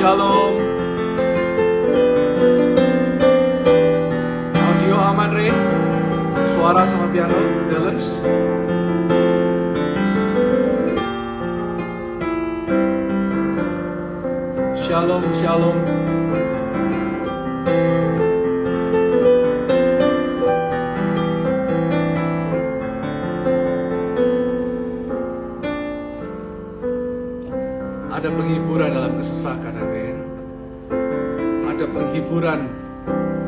Shalom. Audio aman, Ray? Suara sama piano balance. Shalom, shalom. Ada penghiburan dalam kesesakan, amin. Ada penghiburan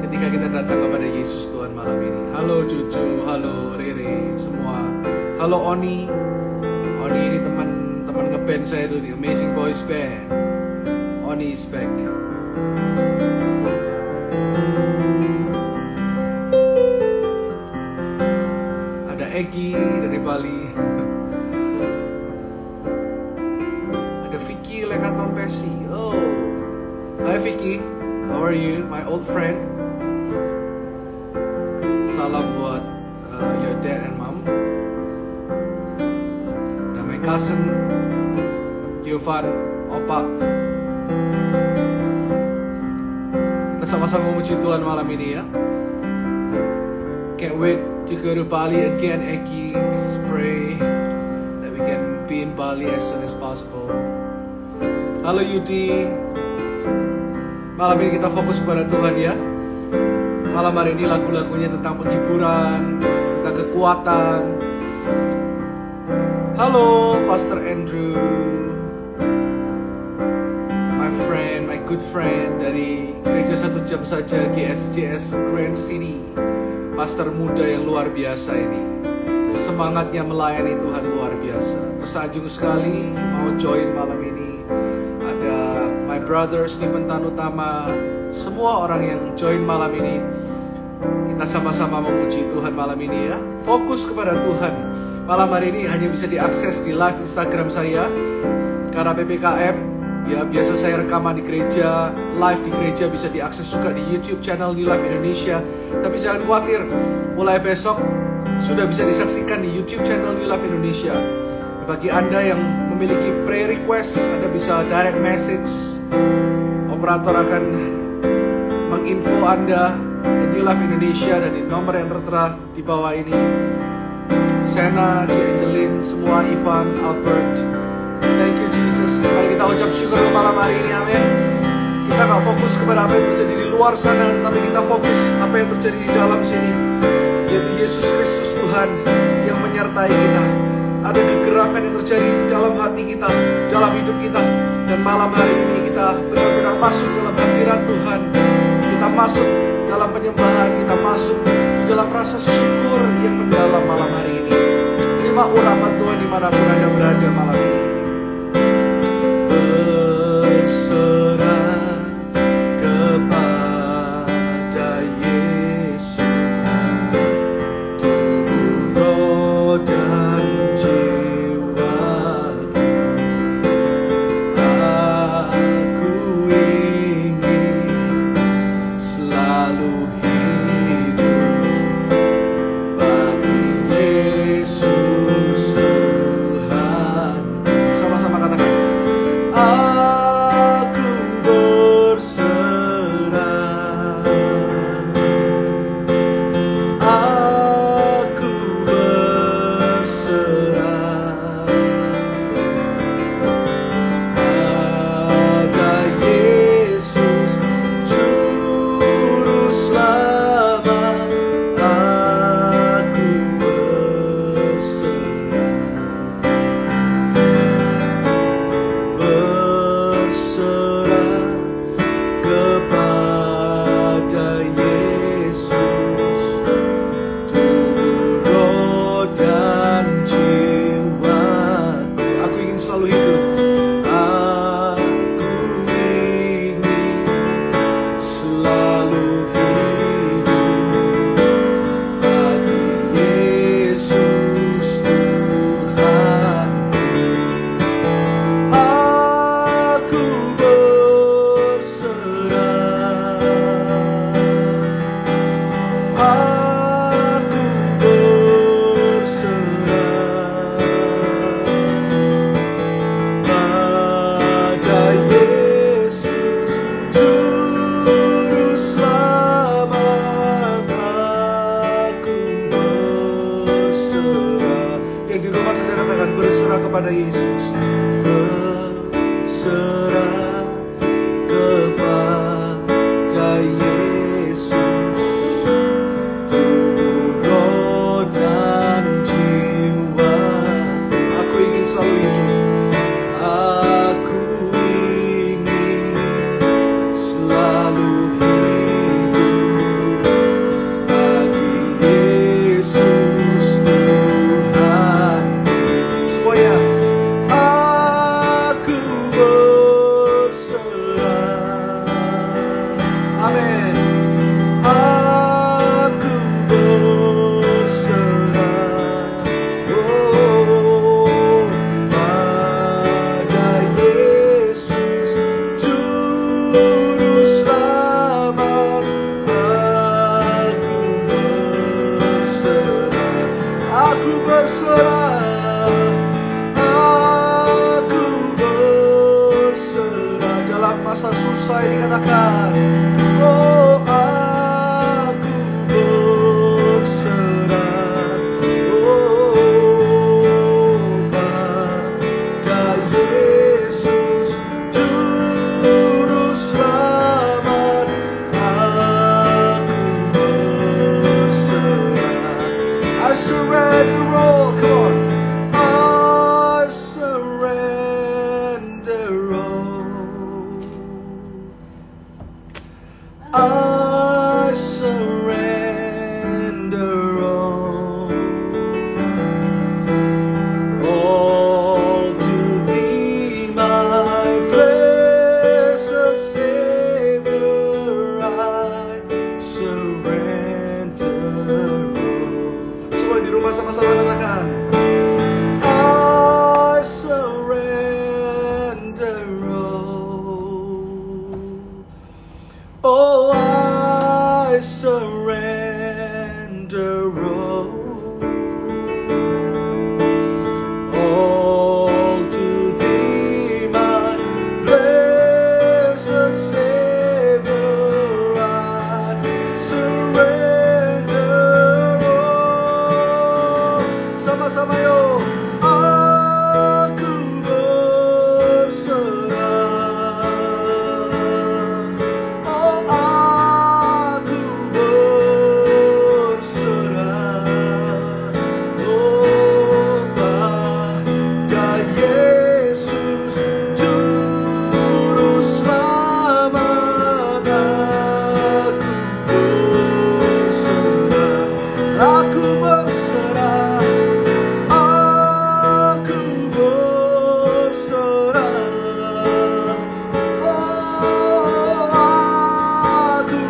ketika kita datang kepada Yesus Tuhan malam ini. Halo Cucu, halo Rere, semua. Halo Oni. Oni ini teman ngeband saya dulu di Amazing Boys Band. Oni is back. Ada Egi dari Bali. Ada Vicky Lekaton Pesi. Oh, hi Vicky, how are you, my old friend? Salam buat your dad and mom. Dan my cousin Giovan, Opa. Kita sama-sama memuji Tuhan malam ini ya. Can't wait to go to Bali again, Eki. Just pray that we can be in Bali as soon as possible. Halo Yudi. Malam ini kita fokus kepada Tuhan ya. Malam hari ini lagu-lagunya tentang penghiburan, tentang kekuatan. Halo Pastor Andrew, my friend, my good friend dari Gereja 1 Jam Saja GSJS Grand City. Pastor muda yang luar biasa ini. Semangatnya melayani Tuhan luar biasa. Bersanjung sekali mau join malam ini. Ada my brother Stephen Tanutama. Semua orang yang join malam ini. Kita sama-sama memuji Tuhan malam ini ya. Fokus kepada Tuhan. Malam hari ini hanya bisa diakses di live Instagram saya. Karena PPKM, ya biasa saya rekaman di gereja, live di gereja, bisa diakses juga di YouTube channel New Life Indonesia. Tapi jangan khawatir, mulai besok sudah bisa disaksikan di YouTube channel New Life Indonesia. Bagi Anda yang memiliki prayer request, Anda bisa direct message. Operator akan menginfo Anda di New Life Indonesia dan di nomor yang tertera di bawah ini. Sena, C. Angelin, semua, Ivan, Albert. Thank you Jesus. Mari kita ucap syukur malam hari ini, amin. Kita gak fokus kepada apa yang terjadi di luar sana, tetapi kita fokus apa yang terjadi di dalam sini, yaitu Yesus Kristus Tuhan yang menyertai kita. Ada kegerakan yang terjadi di dalam hati kita, dalam hidup kita. Dan malam hari ini kita benar-benar masuk dalam hadirat Tuhan. Kita masuk dalam penyembahan, kita masuk di dalam rasa syukur yang mendalam malam hari ini. Terima urapan Tuhan dimanapun Anda berada malam ini. Berserah kepada Yesus, tubuh, roh, dan jiwaku. Aku ingin selalu hidup bagi Yesus Tuhan. Sama-sama katakan, aku saya dikatakan, oh aku berserah, oh pada Yesus Juru Selamat, aku berserah. I surrender all, come on. I surrender all. I surrender all. All to Thee, my blessed Savior, I surrender all. Semua di rumah sama-sama katakan, I surrender all. Oh, I surrender all. All to Thee, my blessed Savior, I surrender all. Sama-sama yo. Aku berserah. Oh, aku berserah. Oh, pada Yesus Juru Selamat, aku berserah. Aku berserah. Aku berserah. Oh, aku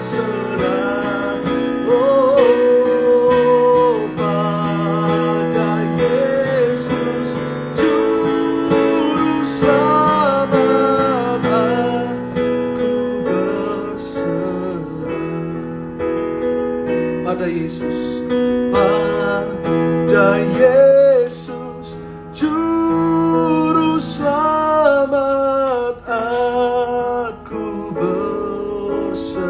berserah. Oh, pada Yesus Juru Selamat, aku berserah. Pada Yesus, pada Yesus Juru Selamat, aku berserah.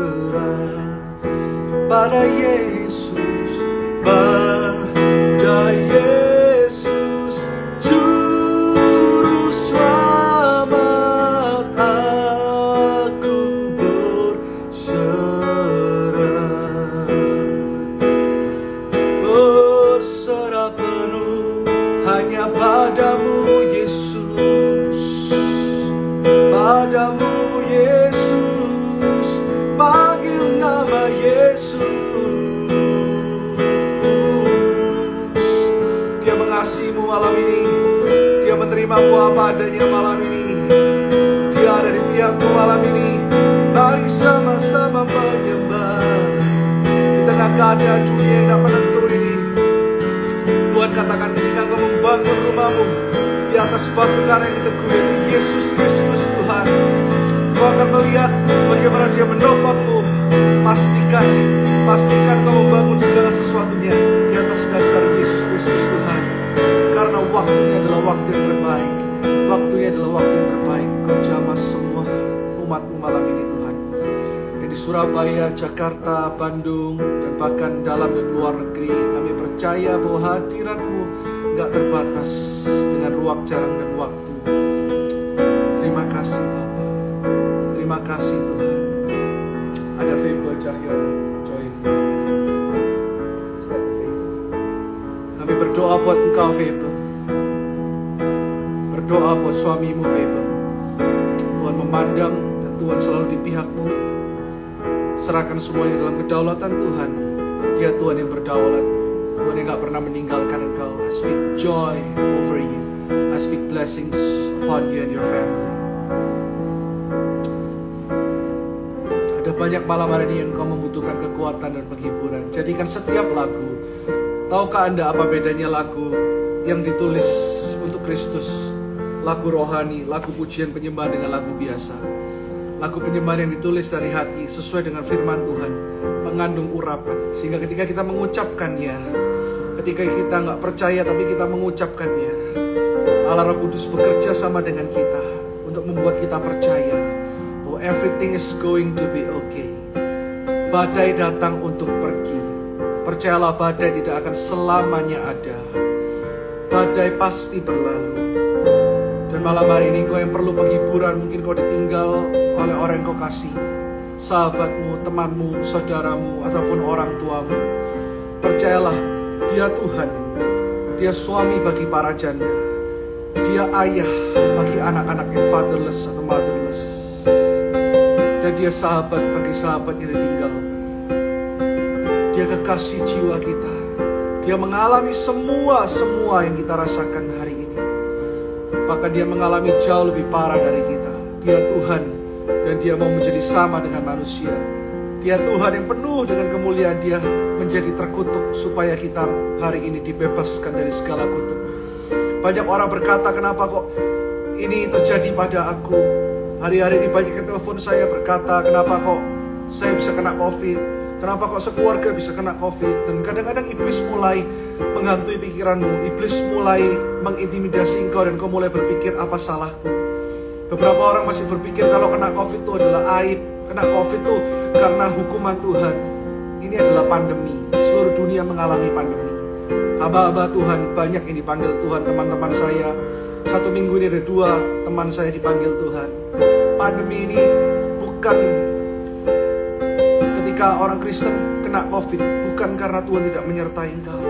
Pada Yesus, pada Yesus Juru Selamat, aku berserah. Berserah penuh hanya padamu Yesus, padamu Yesus, panggil nama Yesus. Dia mengasihimu malam ini, Dia menerimamu apa adanya malam ini, Dia ada di pihakmu malam ini. Mari sama-sama menyembah di tengah keadaan dunia yang tak menentu ini. Tuhan katakan, ketika engkau membangun rumahmu di atas batu karang yang teguh, yaitu Yesus Kristus Tuhan, kau akan melihat bagaimana Dia menopangmu. Pastikan kau membangun segala sesuatunya di atas dasar Yesus Kristus Tuhan. Karena waktunya adalah waktu yang terbaik. Waktunya adalah waktu yang terbaik. Kau jamah semua umatmu malam ini Tuhan, yang di Surabaya, Jakarta, Bandung, dan bahkan dalam dan luar negeri. Kami percaya bahwa hadiratmu gak terbatas dengan ruang jarang dan waktu. Terima kasih Bapa, terima kasih Tuhan. Ada Fable Cahyono join malam ini. Kami berdoa buat engkau Fable, berdoa buat suamimu Fable. Tuhan memandang dan Tuhan selalu di pihakmu. Serahkan semuanya dalam kedaulatan Tuhan. Dia Tuhan yang berdaulat, Tuhan yang gak pernah meninggalkan engkau. I speak joy over you. I speak blessings upon you and your family. Ada banyak malam hari ini yang kau membutuhkan kekuatan dan penghiburan. Jadikan setiap lagu. Tahukah Anda apa bedanya lagu yang ditulis untuk Kristus, lagu rohani, lagu pujian penyembahan, dengan lagu biasa? Lagu penyembahan yang ditulis dari hati sesuai dengan firman Tuhan mengandung urapan, sehingga ketika kita mengucapkannya, ketika kita nggak percaya tapi kita mengucapkannya, Allah Roh Kudus bekerja sama dengan kita untuk untuk membuat kita percaya bahwa everything is going to be okay. Badai datang untuk pergi. Percayalah, badai tidak akan selamanya ada. Badai pasti berlalu. Dan malam hari ini kau yang perlu penghiburan, mungkin kau ditinggal oleh orang yang kau kasih, sahabatmu, temanmu, saudaramu, ataupun orang tuamu. Percayalah, Dia Tuhan. Dia suami bagi para janda. Dia ayah bagi anak-anak yang fatherless atau motherless. Dan Dia sahabat bagi sahabat yang ditinggalkan. Dia kekasih jiwa kita. Dia mengalami semua yang kita rasakan hari ini. Bahkan Dia mengalami jauh lebih parah dari kita. Dia Tuhan, dan Dia mau menjadi sama dengan manusia. Dia Tuhan yang penuh dengan kemuliaan. Dia menjadi terkutuk supaya kita hari ini dibebaskan dari segala kutuk. Banyak orang berkata, kenapa kok ini terjadi pada aku? Hari-hari ini banyak yang telepon saya berkata, kenapa kok saya bisa kena COVID? Kenapa kok sekeluarga bisa kena COVID? Dan kadang-kadang iblis mulai menghantui pikiranmu. Iblis mulai mengintimidasi engkau dan kau mulai berpikir, apa salahku? Beberapa orang masih berpikir kalau kena COVID itu adalah aib. Kena COVID itu karena hukuman Tuhan. Ini adalah pandemi. Seluruh dunia mengalami pandemi. Hamba-hamba Tuhan banyak yang dipanggil Tuhan. Teman-teman saya, 1 minggu ini ada 2 teman saya dipanggil Tuhan. Pandemi ini bukan ketika orang Kristen kena COVID, bukan karena Tuhan tidak menyertai engkau.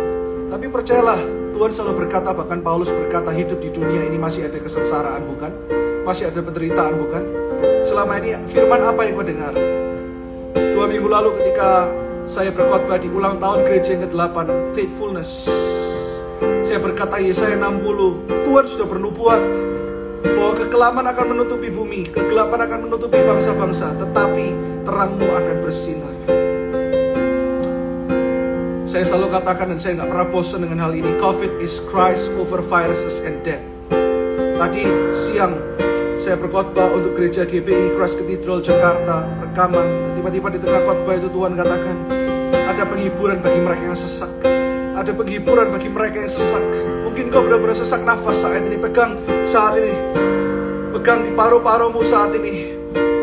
Tapi percayalah, Tuhan selalu berkata, bahkan Paulus berkata, hidup di dunia ini masih ada kesengsaraan, bukan? Masih ada penderitaan, bukan? Selama ini firman apa yang kau dengar? 2 minggu lalu ketika saya berkhotbah di ulang tahun gereja yang ke-8, Faithfulness, saya berkata Yesaya 60, Tuhan sudah bernubuat bahwa kekelaman akan menutupi bumi, kegelapan akan menutupi bangsa-bangsa, tetapi terangmu akan bersinar. Saya selalu katakan dan saya nggak pernah bosan dengan hal ini, COVID is Christ over viruses and death. Tadi siang saya berkhotbah untuk gereja GBI Christ Cathedral Jakarta, rekaman. Tiba-tiba di tengah khotbah itu Tuhan katakan, ada penghiburan bagi mereka yang sesak. Ada penghiburan bagi mereka yang sesak. Mungkin kau benar-benar sesak nafas saat ini. Pegang saat ini. Pegang di paru-parumu saat ini.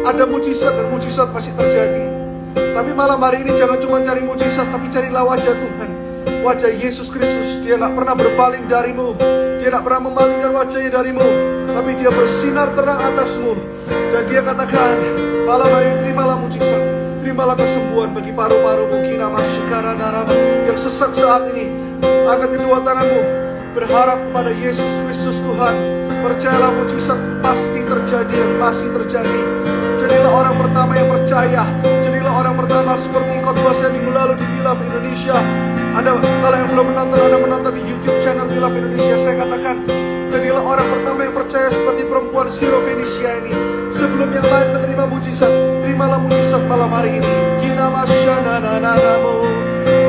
Ada mujizat dan mujizat masih terjadi. Tapi malam hari ini jangan cuma cari mujizat, tapi carilah wajah Tuhan. Wajah Yesus Kristus. Dia gak pernah berpaling darimu. Dia gak pernah memalingkan wajahnya darimu. Tapi Dia bersinar terang atasmu. Dan Dia katakan, malam hari ini terimalah mujizat. Terimalah kesembuhan bagi paru-parumu. Yang sesak saat ini, angkat kedua tanganmu, berharap kepada Yesus Kristus Tuhan. Percayalah, mujizat pasti terjadi dan masih terjadi. Jadilah orang pertama yang percaya. Jadilah orang pertama seperti khotbah saya minggu lalu di Beloved Indonesia. Kalau yang belum menonton, Anda menonton di YouTube channel Beloved Indonesia. Saya katakan, jadilah orang pertama yang percaya seperti perempuan Syro-Fenisia ini. Sebelum yang lain menerima mujizat, terimalah mujizat malam hari ini.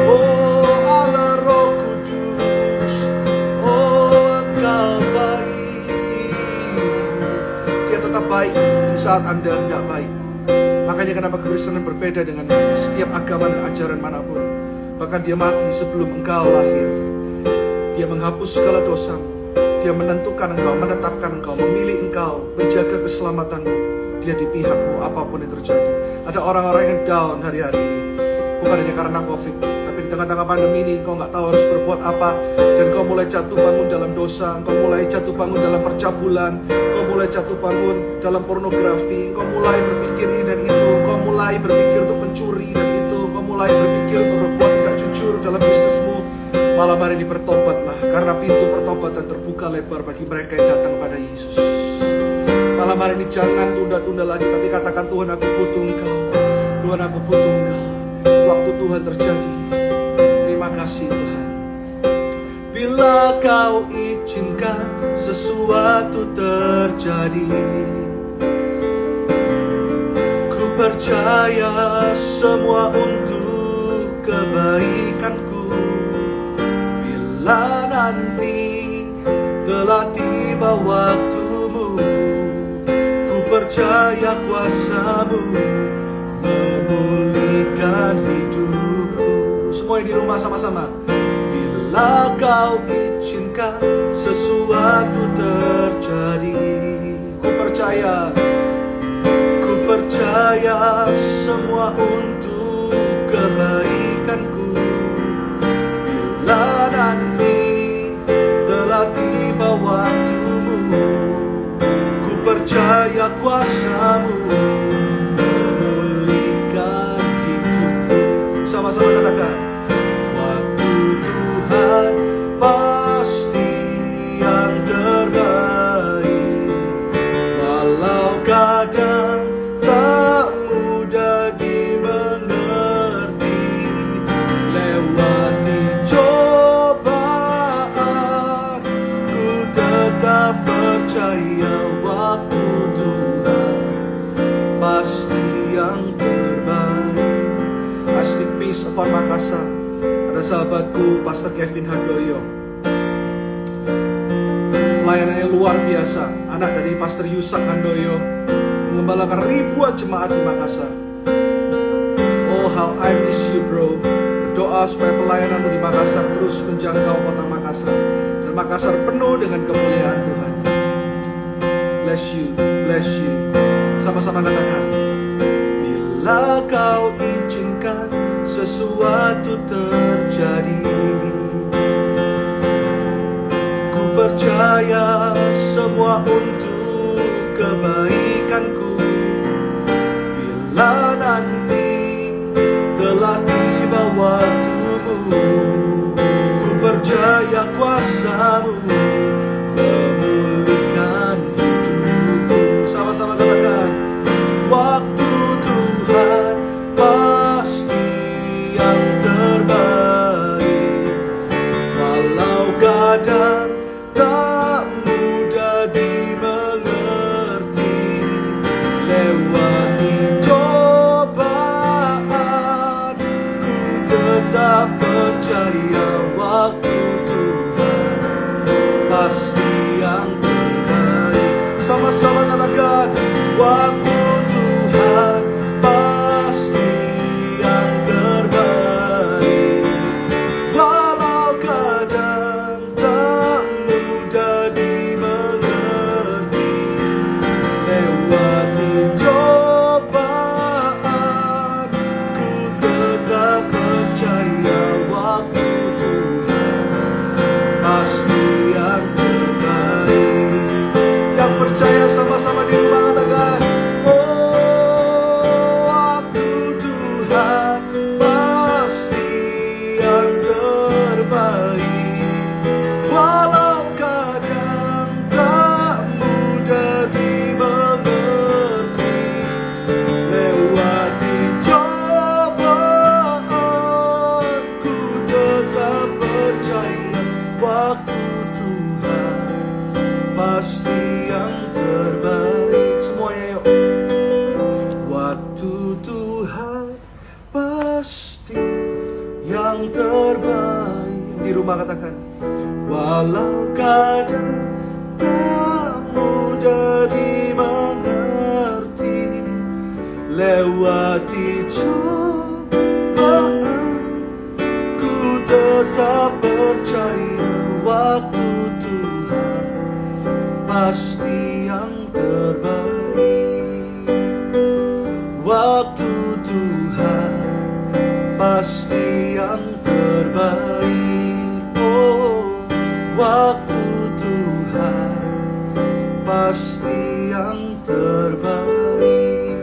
Oh Allah Roh Kudus, oh Engkau baik. Dia tetap baik di saat Anda tidak baik. Makanya kenapa kekristenan berbeda dengan setiap agama dan ajaran manapun. Bahkan Dia mati sebelum engkau lahir. Dia menghapus segala dosamu. Dia menentukan engkau, menetapkan engkau, memilih engkau, menjaga keselamatanmu. Dia di pihakmu apapun yang terjadi. Ada orang-orang yang down hari-hari ini, bukan hanya karena COVID, tapi di tengah-tengah pandemi ini kau nggak tahu harus berbuat apa. Dan kau mulai jatuh bangun dalam dosa, kau mulai jatuh bangun dalam percabulan, kau mulai jatuh bangun dalam pornografi, kau mulai berpikir ini dan itu, kau mulai berpikir untuk mencuri dan itu, kau mulai berpikir untuk berbuat tidak jujur dalam bisnismu. Malam hari ini bertobatlah, karena pintu pertobatan terbuka lebar bagi mereka yang datang pada Yesus. Malam hari ini jangan tunda-tunda lagi, tapi katakan, Tuhan aku butuh Engkau. Tuhan aku butuh Engkau. Waktu Tuhan terjadi. Terima kasih Tuhan. Bila Kau izinkan sesuatu terjadi, ku percaya semua untuk kebaikanku. Bila nanti telah tiba waktumu, ku percaya kuasa-Mu memulihkan hidupku. Semua yang di rumah sama-sama. Bila Kau izinkan sesuatu terjadi, ku percaya semua untuk kebaikanku. Bila nanti telah tiba waktumu, ku percaya kuasamu memulihkan hidupku. Sama-sama katakan, waktu Tuhan pasti yang terbaik. Walau kadang tak mudah dimengerti, lewati cobaan, ku tetap percaya waktu Tuhan pasti yang terbaik. I speak peace upon Makassar. Ada sahabatku, Pastor Kevin Handoyo, pelayanannya luar biasa. Anak dari Pastor Yusak Handoyo, mengembalakan ribuan jemaat di Makassar. Oh, how I miss you, bro. Berdoa supaya pelayananmu di Makassar terus menjangkau kota Makassar, dan Makassar penuh dengan kemuliaan Tuhan. Bless you, bless you. Sama-sama katakan, bila kau izinkan sesuatu terjadi, ku percaya semua untuk kebaikanku. Bila nanti telah tiba waktumu, ku percaya kuasamu memulihkan hidupku. Sama-sama katakan, waktu Tuhan pasti yang terbaik. Walau kadang tak mudah dimengerti, lewati cobaan, ku tetap percaya waktu Tuhan pasti yang terbaik. Sama-sama katakan, waktu Tuhan pasti yang terbaik. Walau kadang tak mudah dimengerti, lewati cobaan, ku tetap percaya waktu Tuhan pasti yang terbaik. Yang percaya sama-sama di rumah katakan, oh, waktu Tuhan pasti yang terbaik. Walau kadang tak mudah dimengerti, lewati cobaan, ku tetap percaya waktu Tuhan pasti yang terbaik. Semuanya yuk. Waktu Tuhan pasti yang terbaik. Di rumah katakan, walau kadang tak mudah dimengerti, lewati cobaan, ku tetap percaya waktu Tuhan pasti yang terbaik. Waktu Tuhan pasti yang terbaik. Oh, waktu Tuhan pasti yang terbaik.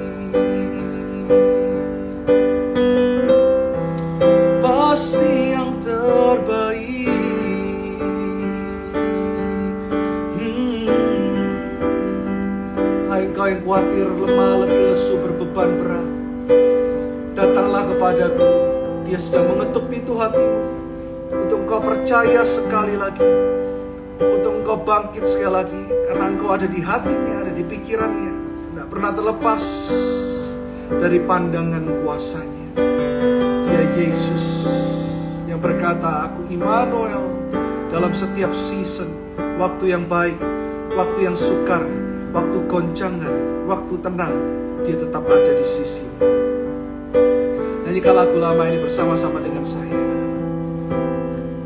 Pasti yang terbaik. Hai engkau yang khawatir, lemah, letih, lesu, berbeban berat, datanglah kepadaku. Dia sedang mengetuk pintu hatimu untuk engkau percaya sekali lagi, untuk engkau bangkit sekali lagi, karena engkau ada di hatinya, ada di pikirannya, tidak pernah terlepas dari pandangan kuasanya. Dia Yesus yang berkata, aku Immanuel, dalam setiap season, waktu yang baik, waktu yang sukar, waktu goncangan, waktu tenang, dia tetap ada di sisimu. Nyanyikan lagu lama ini bersama-sama dengan saya.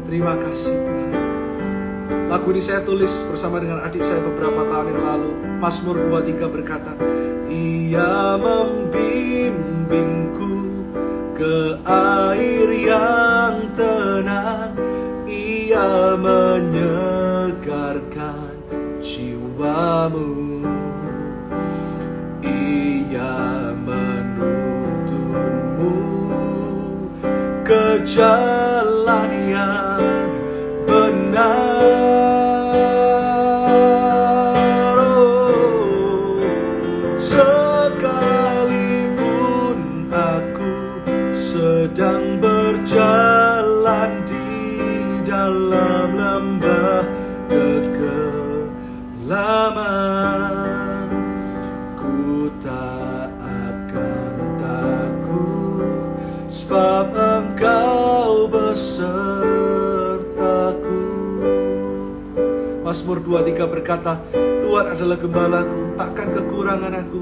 Terima kasih Tuhan. Lagu ini saya tulis bersama dengan adik saya beberapa tahun yang lalu. Mazmur 23 berkata, Ia membimbingku ke air yang tenang, Ia menyegarkan jiwamu, Ia menuntunmu ke jalan yang benar. Oh, sekalipun aku sedang berjalan di dalam lembah kekelaman, ku tak akan takut, sebab Engkau besertaku. Mazmur 23 berkata, Tuhan adalah gembalaku, takkan kekurangan aku.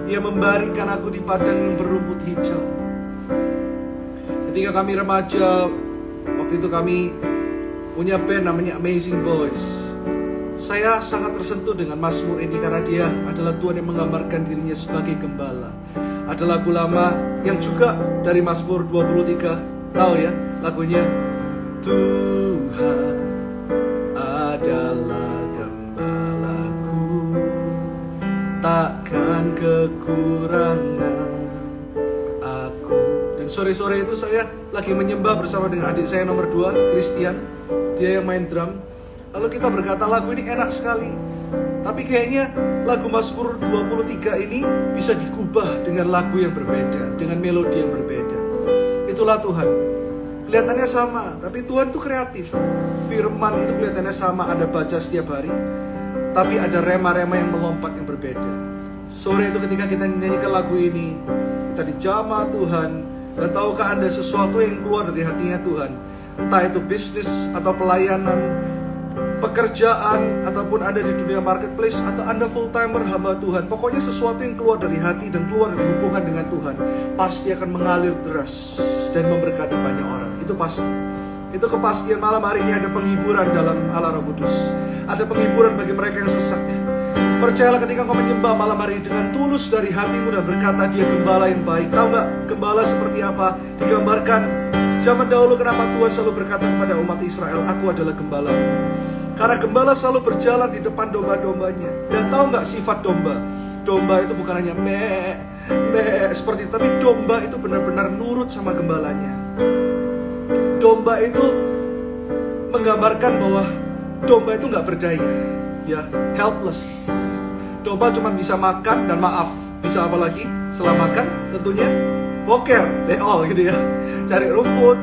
Ia membaringkan aku di padang yang berumput hijau. Ketika kami remaja, waktu itu kami punya band namanya Amazing Boys. Saya sangat tersentuh dengan Mazmur ini karena dia adalah Tuhan yang menggambarkan dirinya sebagai gembala. Ada lagu lama yang juga dari Mazmur 23, tahu ya lagunya, Tuhan adalah gembalaku, takkan kekurangan aku. Dan sore-sore itu saya lagi menyembah bersama dengan adik saya nomor 2, Christian. Dia yang main drum. Lalu kita berkata, lagu ini enak sekali, tapi kayaknya lagu Mazmur 23 ini bisa digubah dengan lagu yang berbeda, dengan melodi yang berbeda. Itulah Tuhan. Kelihatannya sama, tapi Tuhan tuh kreatif. Firman itu kelihatannya sama, ada baca setiap hari, tapi ada rema-rema yang melompat yang berbeda. Sore itu ketika kita nyanyikan lagu ini, kita dijamah Tuhan. Dan tahukah Anda sesuatu yang keluar dari hatinya Tuhan? Entah itu bisnis atau pelayanan, pekerjaan, ataupun ada di dunia marketplace, atau Anda full timer hamba Tuhan. Pokoknya sesuatu yang keluar dari hati dan keluar dari hubungan dengan Tuhan pasti akan mengalir deras dan memberkati banyak orang. Itu pasti. Itu kepastian. Malam hari ini ada penghiburan dalam Allah Roh Kudus. Ada penghiburan bagi mereka yang sesak. Percayalah ketika kau menyembah malam hari dengan tulus dari hatimu dan berkata dia gembala yang baik. Tahu gak gembala seperti apa? Digambarkan zaman dahulu kenapa Tuhan selalu berkata kepada umat Israel, aku adalah gembalamu. Karena gembala selalu berjalan di depan domba-dombanya. Dan tahu nggak sifat domba? Domba itu bukan hanya meh seperti itu, tapi domba itu benar-benar nurut sama gembalanya. Domba itu menggambarkan bahwa domba itu nggak berdaya, ya, helpless. Domba cuma bisa makan dan maaf. Bisa apa lagi? Setelah makan tentunya boker, all gitu ya. Cari rumput,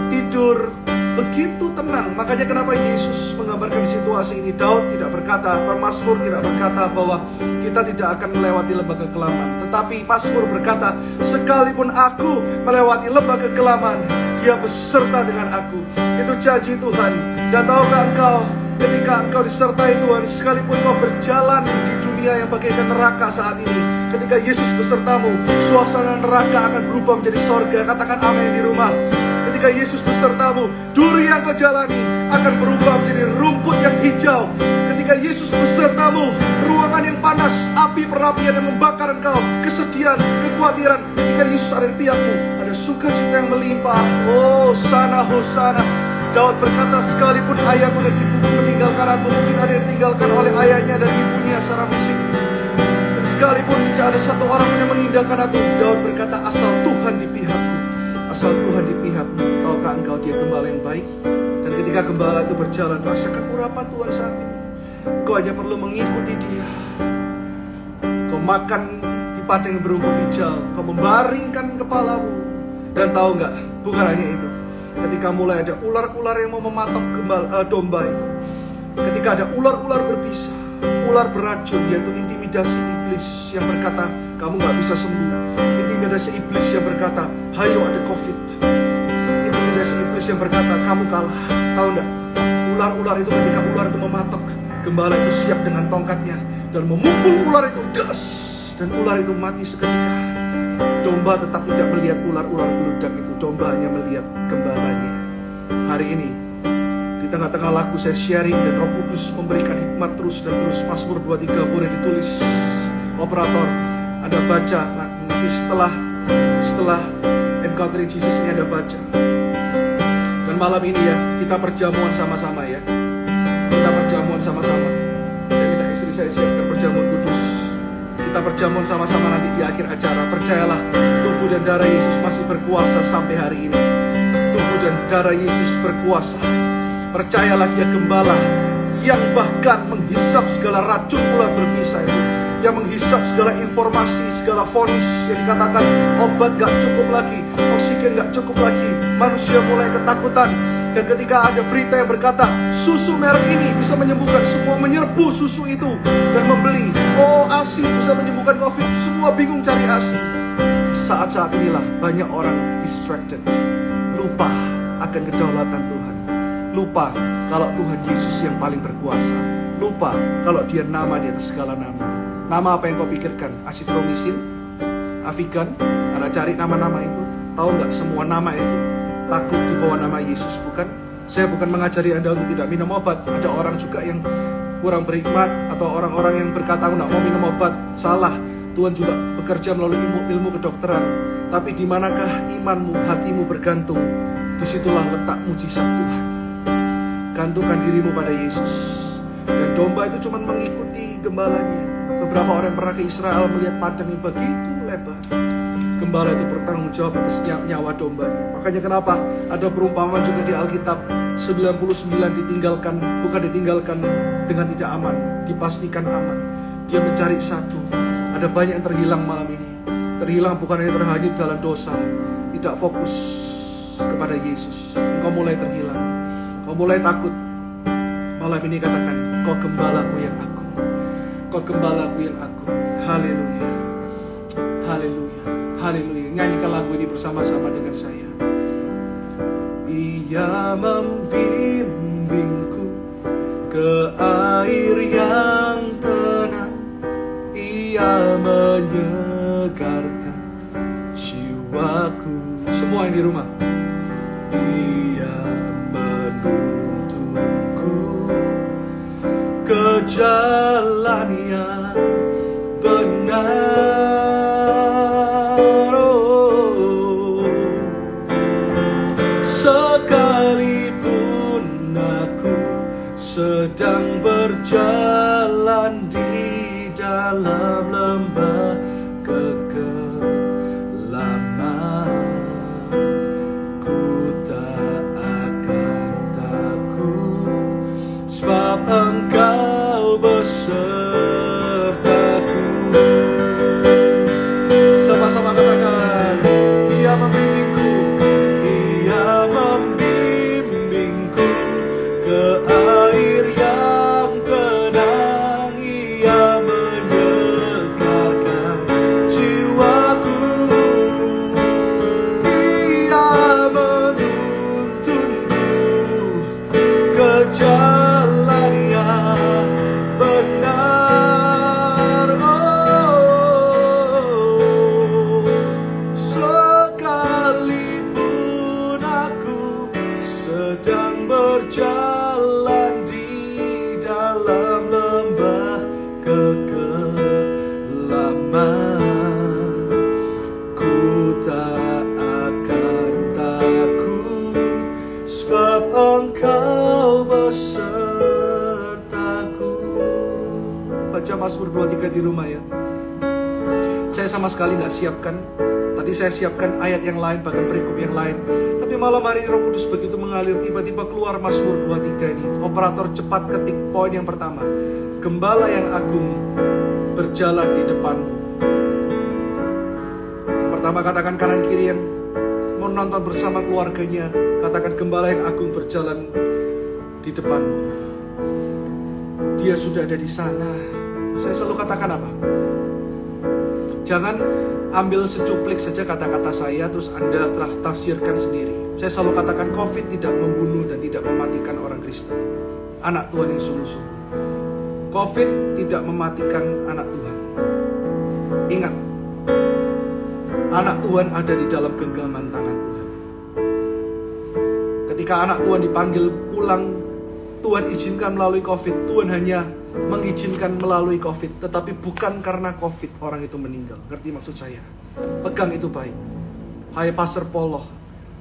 tidur, begitu tenang. Makanya kenapa Yesus menggambarkan situasi ini. Daud tidak berkata, Mazmur tidak berkata bahwa kita tidak akan melewati lembah kekelaman, tetapi Mazmur berkata, sekalipun aku melewati lembah kekelaman, dia beserta dengan aku. Itu janji Tuhan. Dan tahukah engkau, ketika engkau disertai Tuhan, sekalipun kau berjalan di dunia yang bagaikan neraka saat ini, ketika Yesus besertamu, suasana neraka akan berubah menjadi sorga. Katakan amin di rumah. Ketika Yesus besertamu, duri yang kau jalani akan berubah menjadi rumput yang hijau. Ketika Yesus besertamu, ruangan yang panas, api perapian yang membakar engkau, kesedihan, kekhawatiran, ketika Yesus ada di pihakmu, ada sukacita yang melimpah. Oh, sana hosana. Daud berkata, sekalipun ayahku dan ibuku meninggalkan aku, mungkin ada yang ditinggalkan oleh ayahnya dan ibunya secara fisik, dan sekalipun tidak ada satu orang pun yang meninggalkan aku, Daud berkata, asal Tuhan di pihakku, asal Tuhan di pihakmu. Tahukah engkau dia gembala yang baik? Dan ketika gembala itu berjalan, rasakan urapan Tuhan saat ini. Kau hanya perlu mengikuti dia. Kau makan di padang yang berumput hijau, kau membaringkan kepalamu. Dan tahu nggak, bukan hanya itu. Ketika mulai ada ular-ular yang mau mematok domba itu, ketika ada ular-ular berbisa, ular beracun, yaitu intimidasi iblis yang berkata kamu gak bisa sembuh, intimidasi iblis yang berkata hayo ada COVID, intimidasi iblis yang berkata kamu kalah. Tahu gak, ular-ular itu ketika ular itu mematok, gembala itu siap dengan tongkatnya dan memukul ular itu das, dan ular itu mati seketika. Domba tetap tidak melihat ular-ular beludak itu. Domba hanya melihat gembalanya. Hari ini di tengah-tengah lagu saya sharing dan Roh Kudus memberikan hikmat terus dan terus. Mazmur 23 boleh ditulis. Operator, Anda baca nanti setelah Encountering Jesus ini Anda baca. Dan malam ini ya, kita perjamuan sama-sama ya. Kita perjamuan sama-sama. Saya minta istri saya siapkan perjamuan kudus. Kita perjamuan sama-sama nanti di akhir acara. Percayalah, tubuh dan darah Yesus masih berkuasa sampai hari ini. Tubuh dan darah Yesus berkuasa. Percayalah, Dia gembala yang bahkan menghisap segala racun ular berbisa itu, yang menghisap segala informasi, segala vonis yang dikatakan obat gak cukup lagi, oksigen gak cukup lagi. Manusia mulai ketakutan. Dan ketika ada berita yang berkata susu merek ini bisa menyembuhkan, semua menyerbu susu itu dan membeli. Oh, ASI bisa menyembuhkan COVID, semua bingung cari ASI. Di saat-saat inilah banyak orang distracted, lupa akan kedaulatan Tuhan, lupa kalau Tuhan Yesus yang paling berkuasa, lupa kalau Dia nama di atas segala nama. Nama apa yang kau pikirkan? Asitromisin? Avigan? Anda cari nama-nama itu. Tahu nggak semua nama itu takluk di bawah nama Yesus, bukan? Saya bukan mengajari Anda untuk tidak minum obat. Ada orang juga yang kurang berhikmat, atau orang-orang yang berkata aku nggak mau minum obat. Salah. Tuhan juga bekerja melalui ilmu kedokteran. Tapi di manakah imanmu, hatimu bergantung, disitulah letak mujizat Tuhan. Gantungkan dirimu pada Yesus. Dan domba itu cuma mengikuti gembalanya. Beberapa orang yang pernah ke Israel melihat padang yang begitu lebar. Gembala itu bertanggung jawab atas nyawa dombanya. Makanya kenapa ada perumpamaan juga di Alkitab, 99 ditinggalkan dengan tidak aman, dipastikan aman. Dia mencari satu. Ada banyak yang terhilang malam ini. Terhilang bukan hanya terhanyut dalam dosa, tidak fokus kepada Yesus. Engkau mulai terhilang, kau mulai takut. Malam ini katakan, kau gembalaku yang agung, kau gembalaku yang agung. Haleluya, haleluya, haleluya. Nyanyikan lagu ini bersama-sama dengan saya. Ia membimbingku ke air yang tenang, Ia menyegarkan jiwaku. Semua yang di rumah. Ia menuntunku ke jalan yang benar. Oh, sekalipun aku sedang berjalan di dalam lembah kegelapan, ku tak akan takut, sebab Engkau besertaku. Sama-sama katakan, Dia membimbingku, Ia membimbingku ke air yang tenang, Ia menyegarkan jiwaku, Ia menuntunku ke jalan yang benar. Oh, sekalipun aku sedang berjalan di dalam lembah kegelapan, ku tak akan takut, sebab Engkau besertaku. Baca Mazmur 23 di rumah ya. Saya sama sekali nggak siapkan. Tadi saya siapkan ayat yang lain, bahkan perikop yang lain. Tapi malam hari ini Roh Kudus begitu mengalir, tiba-tiba keluar Mazmur 23 ini. Operator cepat ketik poin yang pertama. Gembala yang agung berjalan di depanmu. Yang pertama katakan kanan kiri yang mau nonton bersama keluarganya, katakan gembala yang agung berjalan di depanmu. Dia sudah ada di sana. Saya selalu katakan apa? Jangan ambil secuplik saja kata-kata saya terus Anda tafsirkan sendiri. Saya selalu katakan COVID tidak membunuh dan tidak mematikan orang Kristen, anak Tuhan yang sungguh-sungguh. COVID tidak mematikan anak Tuhan. Ingat, anak Tuhan ada di dalam genggaman tangan Tuhan. Ketika anak Tuhan dipanggil pulang Tuhan izinkan melalui COVID, Tuhan hanya mengizinkan melalui COVID, tetapi bukan karena COVID orang itu meninggal. Ngerti maksud saya? Pegang itu baik. Hai Pastor Polo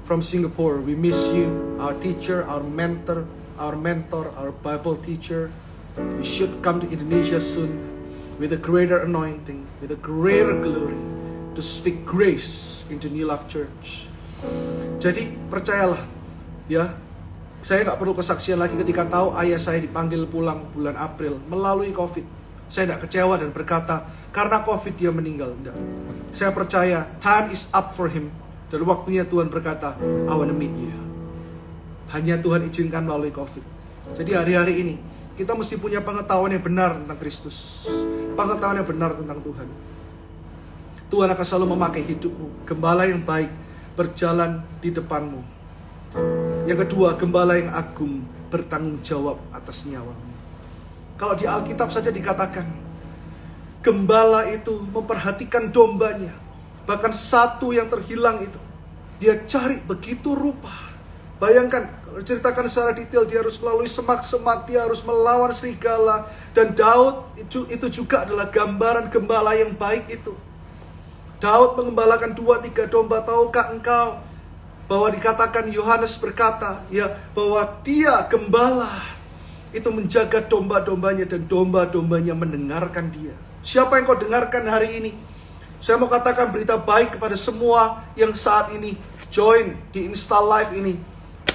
from Singapore, we miss you, our teacher, our mentor, our Bible teacher. You should come to Indonesia soon with a greater anointing, with a greater glory, to speak grace into New Life Church. Jadi percayalah, ya, saya nggak perlu kesaksian lagi ketika tahu ayah saya dipanggil pulang bulan April melalui COVID. Saya tidak kecewa dan berkata, karena COVID dia meninggal. Enggak. Saya percaya, time is up for him. Dan waktunya Tuhan berkata, I want to meet you. Hanya Tuhan izinkan melalui COVID. Jadi hari-hari ini, kita mesti punya pengetahuan yang benar tentang Kristus. Pengetahuan yang benar tentang Tuhan. Tuhan akan selalu memakai hidupmu. Gembala yang baik berjalan di depanmu. Yang kedua, gembala yang agung bertanggung jawab atas nyawamu. Kalau di Alkitab saja dikatakan, gembala itu memperhatikan dombanya. Bahkan satu yang terhilang itu, dia cari begitu rupa. Bayangkan, ceritakan secara detail, dia harus melalui semak-semak, dia harus melawan serigala. Dan Daud itu juga adalah gambaran gembala yang baik itu. Daud mengembalakan 2-3 domba. Tahukah engkau bahwa dikatakan Yohanes berkata, ya, bahwa dia gembala itu menjaga domba-dombanya dan domba-dombanya mendengarkan dia. Siapa yang kau dengarkan hari ini? Saya mau katakan berita baik kepada semua yang saat ini join di Insta Live ini.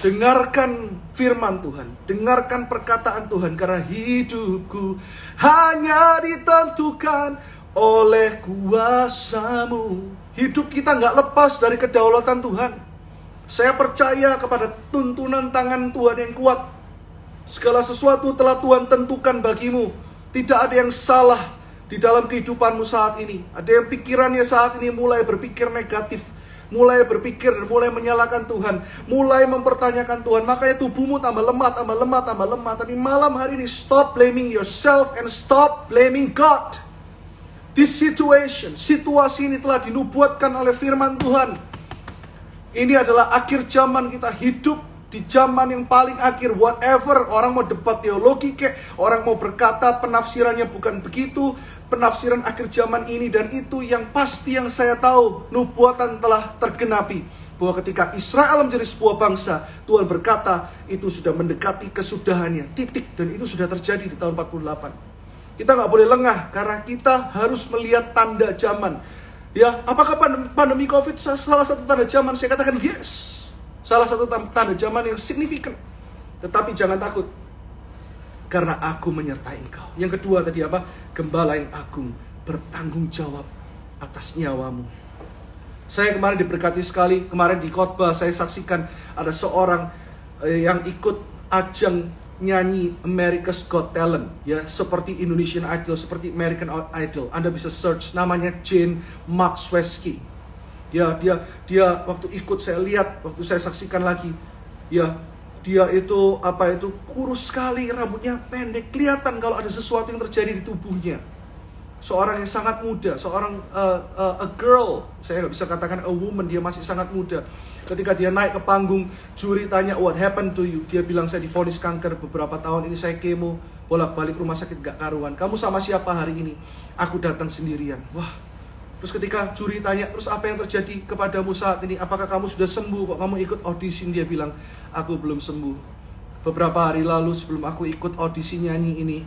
Dengarkan firman Tuhan, dengarkan perkataan Tuhan, karena hidupku hanya ditentukan oleh kuasa-Mu. Hidup kita nggak lepas dari kedaulatan Tuhan. Saya percaya kepada tuntunan tangan Tuhan yang kuat. Segala sesuatu telah Tuhan tentukan bagimu. Tidak ada yang salah di dalam kehidupanmu saat ini. Ada yang pikirannya saat ini mulai berpikir negatif, mulai berpikir dan mulai menyalahkan Tuhan, mulai mempertanyakan Tuhan. Makanya tubuhmu tambah lemah, tambah lemah, tambah lemah. Tapi malam hari ini, stop blaming yourself and stop blaming God. This situation, situasi ini telah dinubuatkan oleh firman Tuhan. Ini adalah akhir zaman, kita hidup di zaman yang paling akhir. Whatever, orang mau debat teologi kek, orang mau berkata penafsirannya bukan begitu, penafsiran akhir zaman ini dan itu, yang pasti yang saya tahu, nubuatan telah tergenapi. Bahwa ketika Israel menjadi sebuah bangsa, Tuhan berkata itu sudah mendekati kesudahannya, titik. Dan itu sudah terjadi di tahun 48. Kita nggak boleh lengah, karena kita harus melihat tanda zaman. Ya, apakah pandemi COVID salah satu tanda zaman? Saya katakan yes. Salah satu tanda zaman yang signifikan. Tetapi jangan takut, karena aku menyertai engkau. Yang kedua tadi apa? Gembala yang agung bertanggung jawab atas nyawamu. Saya kemarin diberkati sekali. Kemarin di khotbah saya saksikan ada seorang yang ikut ajang nyanyi America's Got Talent, ya, seperti Indonesian Idol, seperti American Idol. Anda bisa search, namanya Jane Maxwell. Ya, dia waktu ikut, saya lihat, waktu saya saksikan lagi, ya, dia itu kurus sekali, rambutnya pendek, kelihatan kalau ada sesuatu yang terjadi di tubuhnya. Seorang yang sangat muda, seorang a girl, saya nggak bisa katakan a woman, dia masih sangat muda. Ketika dia naik ke panggung, juri tanya, what happened to you? Dia bilang, saya divonis kanker beberapa tahun ini, saya kemo, bolak-balik rumah sakit gak karuan. Kamu sama siapa hari ini? Aku datang sendirian. Wah. Terus ketika juri tanya, terus apa yang terjadi kepadamu saat ini? Apakah kamu sudah sembuh? Kok kamu ikut audisi? Dia bilang, aku belum sembuh. Beberapa hari lalu sebelum aku ikut audisi nyanyi ini,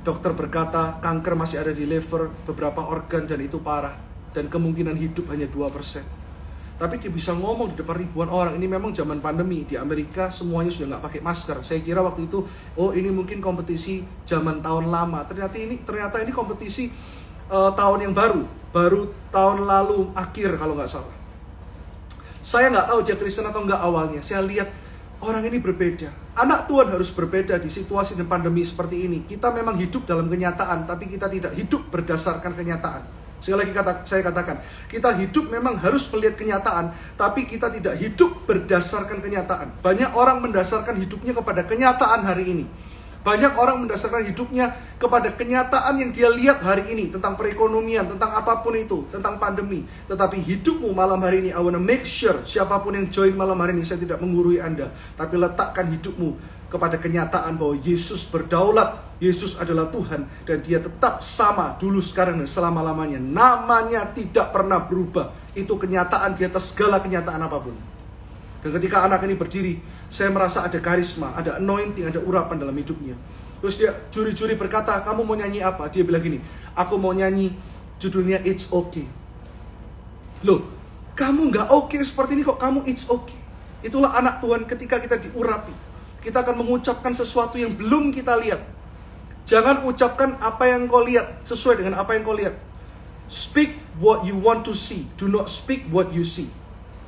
dokter berkata kanker masih ada di liver, beberapa organ, dan itu parah. Dan kemungkinan hidup hanya 2%. Tapi dia bisa ngomong di depan ribuan orang. Ini memang zaman pandemi. Di Amerika semuanya sudah nggak pakai masker. Saya kira waktu itu, oh ini mungkin kompetisi zaman tahun lama. Ternyata ini kompetisi tahun yang baru tahun lalu akhir kalau nggak salah. Saya nggak tahu dia Kristen atau nggak awalnya. Saya lihat orang ini berbeda. Anak Tuhan harus berbeda di situasi dan pandemi seperti ini. Kita memang hidup dalam kenyataan, tapi kita tidak hidup berdasarkan kenyataan. Sekali lagi saya katakan, kita hidup memang harus melihat kenyataan, tapi kita tidak hidup berdasarkan kenyataan. Banyak orang mendasarkan hidupnya kepada kenyataan hari ini. Banyak orang mendasarkan hidupnya kepada kenyataan yang dia lihat hari ini, tentang perekonomian, tentang apapun itu, tentang pandemi. Tetapi hidupmu malam hari ini, I wanna make sure, siapapun yang join malam hari ini, saya tidak menggurui Anda, tapi letakkan hidupmu kepada kenyataan bahwa Yesus berdaulat, Yesus adalah Tuhan, dan dia tetap sama dulu, sekarang, dan selama-lamanya. Namanya tidak pernah berubah. Itu kenyataan di atas segala kenyataan apapun. Dan ketika anak ini berdiri, saya merasa ada karisma, ada anointing, ada urapan dalam hidupnya. Terus dia, juri-juri berkata, kamu mau nyanyi apa? Dia bilang gini, aku mau nyanyi judulnya It's Okay. Loh, kamu nggak oke seperti ini kok, kamu it's okay. Itulah anak Tuhan ketika kita diurapi. Kita akan mengucapkan sesuatu yang belum kita lihat. Jangan ucapkan apa yang kau lihat sesuai dengan apa yang kau lihat. Speak what you want to see. Do not speak what you see.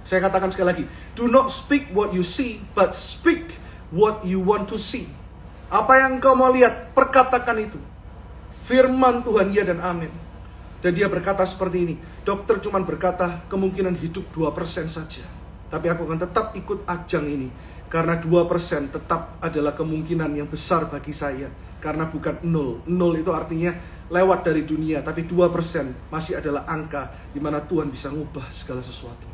Saya katakan sekali lagi. Do not speak what you see, but speak what you want to see. Apa yang kau mau lihat, perkatakan itu. Firman Tuhan, ya dan amin. Dan dia berkata seperti ini, dokter cuma berkata kemungkinan hidup 2% saja. Tapi aku akan tetap ikut ajang ini. Karena 2% tetap adalah kemungkinan yang besar bagi saya. Karena bukan 0. 0 itu artinya lewat dari dunia. Tapi 2% masih adalah angka di mana Tuhan bisa ngubah segala sesuatu.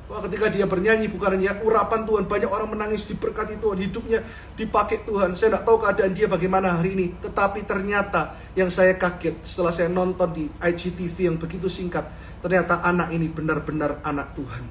Wah, ketika dia bernyanyi, bukan hanya urapan Tuhan, banyak orang menangis, diberkati Tuhan, hidupnya dipakai Tuhan. Saya tidak tahu keadaan dia bagaimana hari ini, tetapi ternyata yang saya kaget setelah saya nonton di IGTV yang begitu singkat, ternyata anak ini benar-benar anak Tuhan.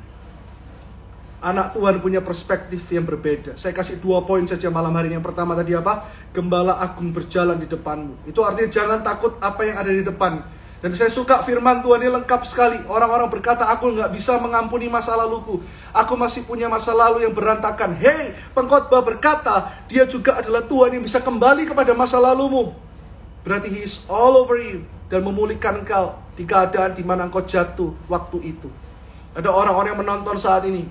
Anak Tuhan punya perspektif yang berbeda. Saya kasih 2 poin saja malam hari ini. Yang pertama tadi apa? Gembala agung berjalan di depanmu. Itu artinya jangan takut apa yang ada di depan. Dan saya suka firman Tuhan ini lengkap sekali. Orang-orang berkata, aku nggak bisa mengampuni masa laluku. Aku masih punya masa lalu yang berantakan. Hei, pengkhotbah berkata, dia juga adalah Tuhan yang bisa kembali kepada masa lalumu. Berarti He is all over you. Dan memulihkan engkau di keadaan di mana engkau jatuh waktu itu. Ada orang-orang yang menonton saat ini.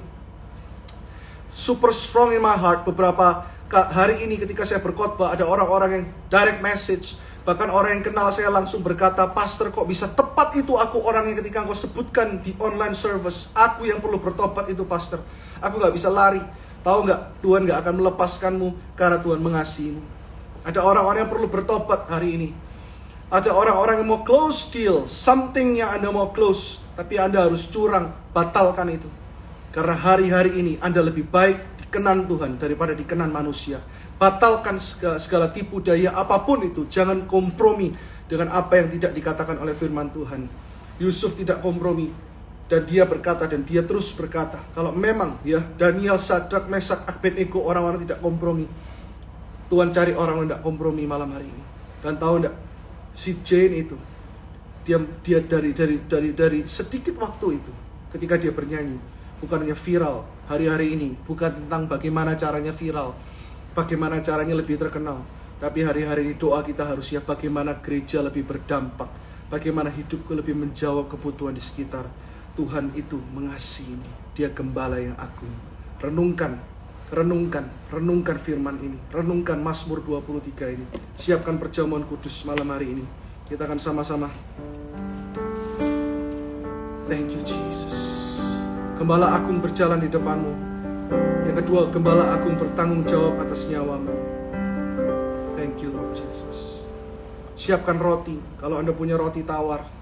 Super strong in my heart. Beberapa hari ini ketika saya berkhotbah, ada orang-orang yang direct message. Bahkan orang yang kenal saya langsung berkata, Pastor, kok bisa tepat itu aku orang yang ketika engkau sebutkan di online service. Aku yang perlu bertobat itu, Pastor. Aku gak bisa lari. Tahu gak, Tuhan gak akan melepaskanmu karena Tuhan mengasihimu. Ada orang-orang yang perlu bertobat hari ini. Ada orang-orang yang mau close deal. Something yang Anda mau close. Tapi Anda harus curang. Batalkan itu. Karena hari-hari ini Anda lebih baik dikenan Tuhan daripada dikenan manusia. Batalkan segala tipu daya apapun itu. Jangan kompromi dengan apa yang tidak dikatakan oleh firman Tuhan. Yusuf tidak kompromi. Dan dia berkata, dan dia terus berkata, kalau memang ya Daniel, Sadrak, Mesak, Abednego orang-orang tidak kompromi, Tuhan cari orang yang tidak kompromi malam hari ini. Dan tahu tidak, si Jane itu, dia dari sedikit waktu itu, ketika dia bernyanyi, bukan hanya viral hari-hari ini, bukan tentang bagaimana caranya viral, bagaimana caranya lebih terkenal, tapi hari-hari ini doa kita harus ya bagaimana gereja lebih berdampak, bagaimana hidupku lebih menjawab kebutuhan di sekitar. Tuhan itu mengasihi, dia gembala yang agung. Renungkan firman ini, renungkan Mazmur 23 ini. Siapkan perjamuan kudus malam hari ini. Kita akan sama-sama. Thank you Jesus. Gembala agung berjalan di depanmu. Yang kedua, gembala agung bertanggung jawab atas nyawamu. Thank you Lord Jesus. Siapkan roti. Kalau Anda punya roti tawar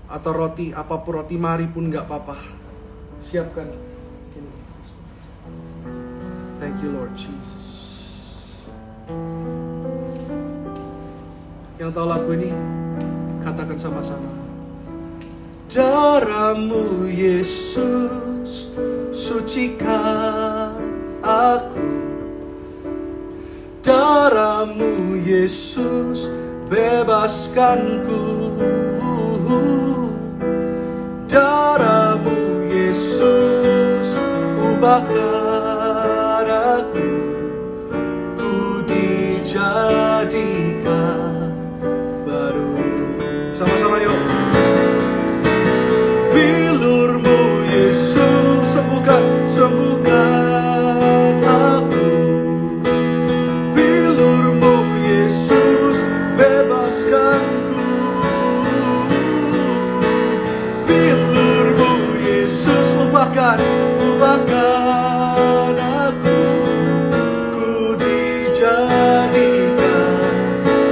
atau roti apapun, roti mari pun nggak apa-apa. Siapkan. Thank you Lord Jesus. Yang tahu lagu ini, katakan sama-sama. Darahmu Yesus sucikan aku. Darahmu Yesus bebaskanku. Darahmu Yesus ubahkan aku. Ku dijadikan baru. Sama-sama yuk. Bilurmu Yesus sembuhkan aku. Bilurmu Yesus bebaskanku. Bilurmu Yesus ubahkan aku. Ku dijadikan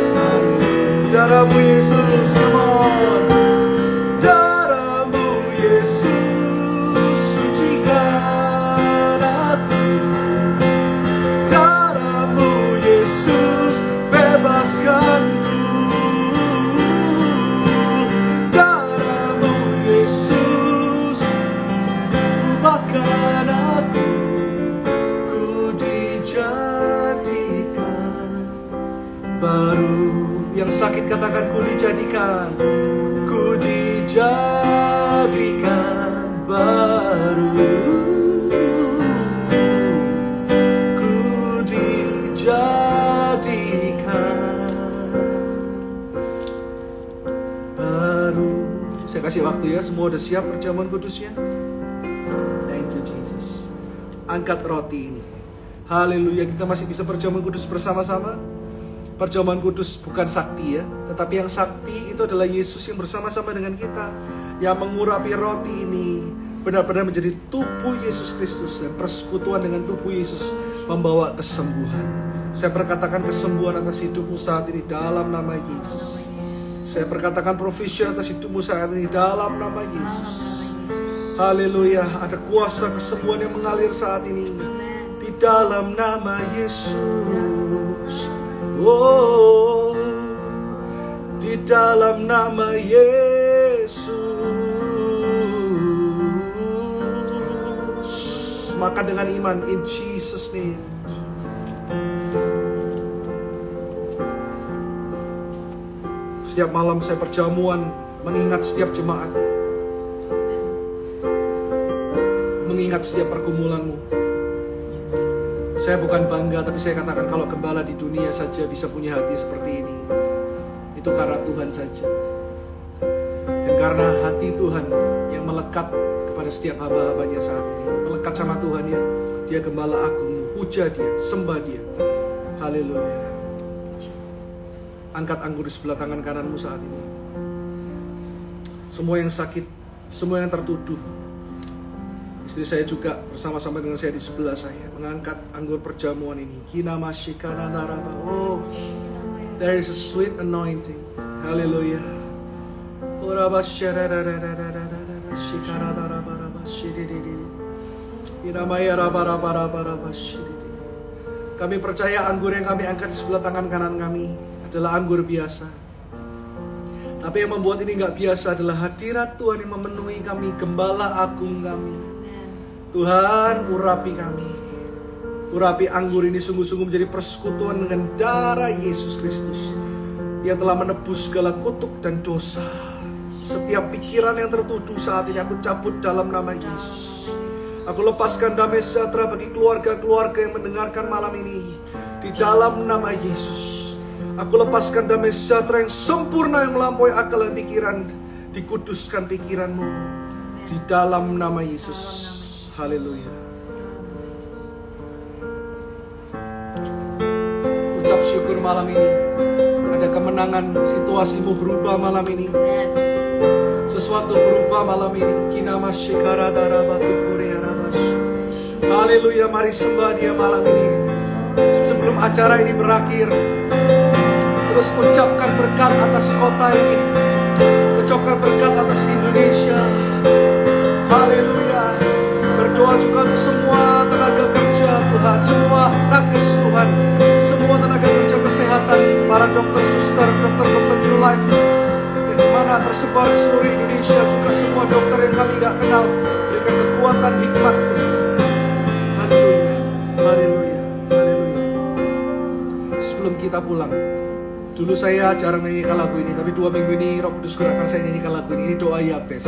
baru. Darahmu Yesus, come on. Darahmu Yesus sucikan aku. Darahmu semua udah siap perjamuan kudusnya? Thank you Jesus. Angkat roti ini. Haleluya, kita masih bisa perjamuan kudus bersama-sama. Perjamuan kudus bukan sakti ya, tetapi yang sakti itu adalah Yesus yang bersama-sama dengan kita, yang mengurapi roti ini benar-benar menjadi tubuh Yesus Kristus, dan persekutuan dengan tubuh Yesus membawa kesembuhan. Saya perkatakan kesembuhan atas hidupmu saat ini dalam nama Yesus. Saya perkatakan provision atas hidupmu saat ini dalam nama Yesus. Haleluya, ada kuasa kesembuhan yang mengalir saat ini di dalam nama Yesus. Oh, di dalam nama Yesus. Maka dengan iman, in Jesus name. Setiap malam saya perjamuan mengingat setiap jemaat, mengingat setiap pergumulanmu. Saya bukan bangga, tapi saya katakan kalau gembala di dunia saja bisa punya hati seperti ini, itu karena Tuhan saja. Dan karena hati Tuhan yang melekat kepada setiap hamba-hambanya saat ini, melekat sama Tuhan ya, dia gembala agungmu, puja dia, sembah dia. Haleluya. Angkat anggur di sebelah tangan kananmu saat ini. Semua yang sakit, semua yang tertuduh. Istri saya juga bersama-sama dengan saya di sebelah saya mengangkat anggur perjamuan ini. Oh, there is a sweet anointing. Haleluya. Kami percaya anggur yang kami angkat di sebelah tangan kanan kami adalah anggur biasa. Tapi yang membuat ini nggak biasa adalah hadirat Tuhan yang memenuhi kami, gembala agung kami. Tuhan, urapi kami. Urapi anggur ini sungguh-sungguh menjadi persekutuan dengan darah Yesus Kristus yang telah menebus segala kutuk dan dosa. Setiap pikiran yang tertuduh saat ini aku cabut dalam nama Yesus. Aku lepaskan damai sejahtera bagi keluarga-keluarga yang mendengarkan malam ini di dalam nama Yesus. Aku lepaskan damai sejahtera yang sempurna yang melampaui akal dan pikiran. Dikuduskan pikiranmu di dalam nama Yesus. Haleluya. Ucap syukur malam ini. Ada kemenangan, situasimu berubah malam ini. Sesuatu berubah malam ini. Haleluya, mari sembah dia malam ini. Sebelum acara ini berakhir, terus ucapkan berkat atas kota ini. Ucapkan berkat atas Indonesia. Haleluya. Berdoa juga untuk semua tenaga kerja Tuhan, semua nakes Tuhan, semua tenaga kerja kesehatan, para dokter, suster, dokter New Life yang dimana tersebar di seluruh Indonesia, juga semua dokter yang kami gak kenal, berikan kekuatan hikmat Tuhan. Haleluya, haleluya, haleluya. Sebelum kita pulang, dulu saya jarang nyanyikan lagu ini, tapi 2 minggu ini Roh Kudus gerakkan saya nyanyikan lagu ini doa Yabes.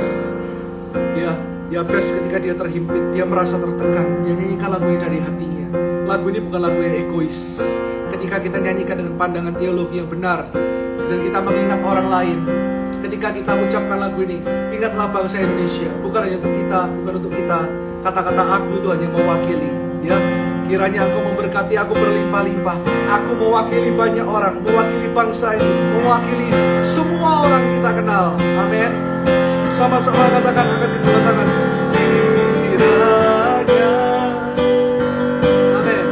Ya, Yabes ketika dia terhimpit, dia merasa tertekan, dia nyanyikan lagu ini dari hatinya. Lagu ini bukan lagu yang egois. Ketika kita nyanyikan dengan pandangan teologi yang benar, dan kita mengingat orang lain, ketika kita ucapkan lagu ini, ingatlah bangsa Indonesia. Bukan hanya untuk kita, bukan untuk kita. Kata-kata aku itu hanya mewakili. Ya, kiranya Engkau memberkati aku berlimpah-limpah. Aku mewakili banyak orang, mewakili bangsa ini, mewakili semua orang yang kita kenal. Amin. Sama-sama katakan angkat kedua tangan. Kiranya, amin,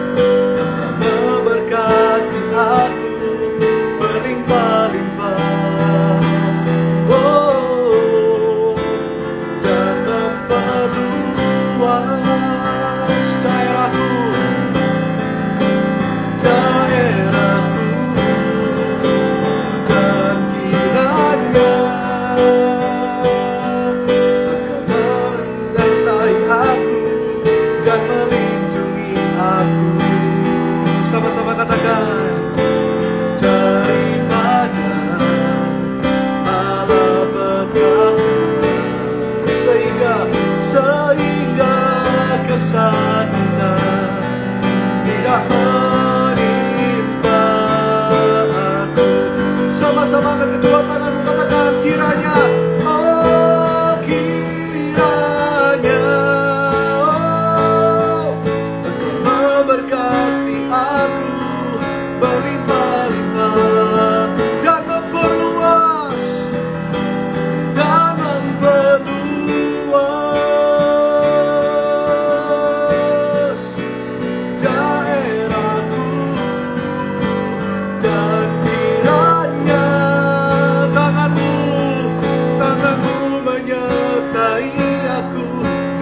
Engkau memberkati aku berlimpah-limpah, oh, dan memperluas daerahku, dan kiranya sama-sama katakan daripada malapetaka sehingga kesakitan tidak menimpa aku. Sama-sama angkat kedua tanganmu, katakan kiranya, oh kiranya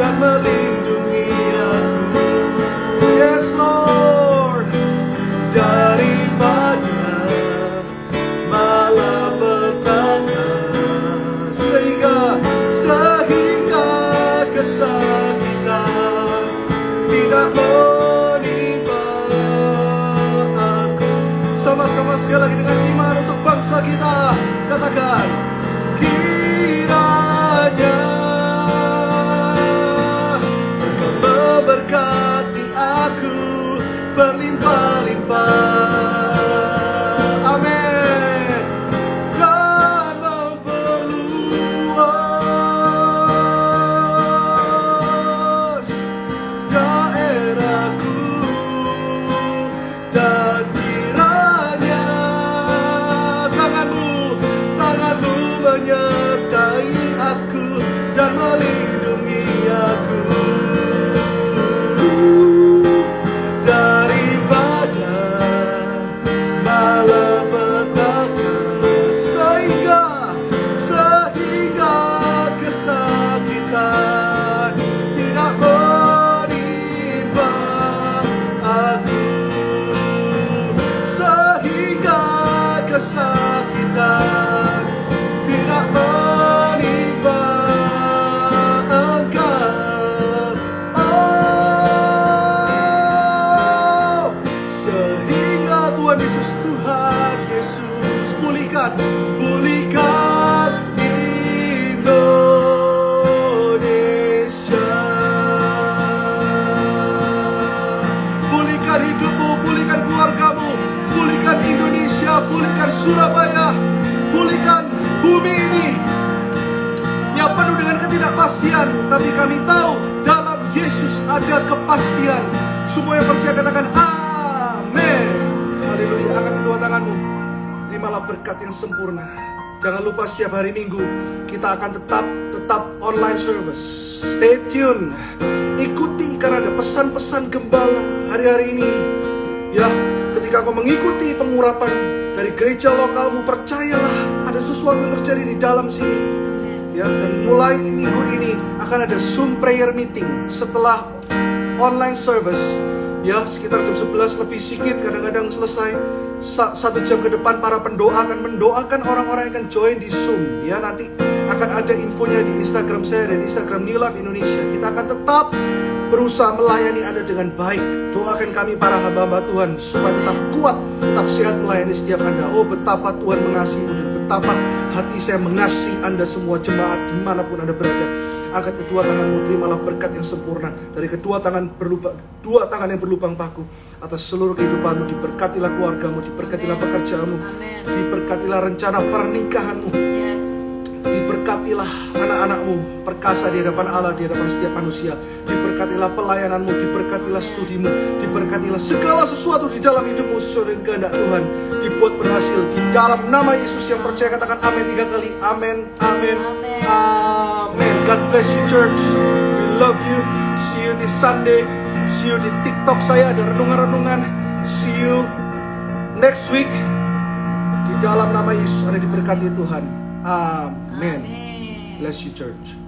dan melindungi aku. Yes Lord, daripada malapetaka, sehingga kesakitan tidak menimpa aku. Sama-sama sekali lagi dengan iman untuk bangsa kita, katakan, kiranya Engkau memberkati aku berlimpah-limpah. Amin. Dan memperluas daerahku, dan kiranya tanganmu menyertai aku dan melindungi aku daripada malapetaka, sehingga kesakitan tidak menimpa aku, sehingga kesakitan tidak menimpa Engkau. Oh, sehingga Tuhan Yesus, Tuhan Yesus, pulihkan Indonesia. Pulihkan hidupmu, pulihkan keluargamu, pulihkan Indonesia, pulihkan Surabaya, pulihkan bumi ini yang penuh dengan ketidakpastian. Tapi kami tahu dalam Yesus ada kepastian. Semua yang percaya katakan amin. Haleluya. Angkat kedua tanganmu, terimalah berkat yang sempurna. Jangan lupa setiap hari Minggu kita akan tetap online service. Stay tune, ikuti karena ada pesan-pesan gembala hari-hari ini. Ya, ketika kau mengikuti pengurapan dari gereja lokalmu, percayalah ada sesuatu yang terjadi di dalam sini. Ya, dan mulai minggu ini akan ada Zoom prayer meeting setelah online service. Ya, sekitar jam 11 lebih sedikit, kadang-kadang selesai 1 jam ke depan para pendoa akan mendoakan orang-orang yang akan join di Zoom. Ya, nanti akan ada infonya di Instagram saya dan Instagram New Life Indonesia. Kita akan tetap berusaha melayani Anda dengan baik. Doakan kami para hamba-hamba Tuhan supaya tetap kuat, tetap sehat melayani setiap Anda. Oh, betapa Tuhan mengasihimu dan betapa hati saya mengasihi Anda semua jemaat dimanapun Anda berada. Angkat kedua tanganmu, terimalah berkat yang sempurna dari dua tangan yang berlubang paku atas seluruh kehidupanmu. Diberkatilah keluargamu, diberkatilah pekerjaanmu, diberkatilah rencana pernikahanmu, diberkatilah anak-anakmu perkasa di hadapan Allah, di hadapan setiap manusia. Diberkatilah pelayananmu, diberkatilah studimu, diberkatilah segala sesuatu di dalam hidupmu sesuai dengan kehendak Tuhan dibuat berhasil di dalam nama Yesus. Yang percaya katakan amin 3 kali. Amin, amin, amin. God bless you church. We love you. See you this Sunday. See you di TikTok saya, ada renungan-renungan. See you next week. Di dalam nama Yesus ada diberkati Tuhan. Amen. Bless you church.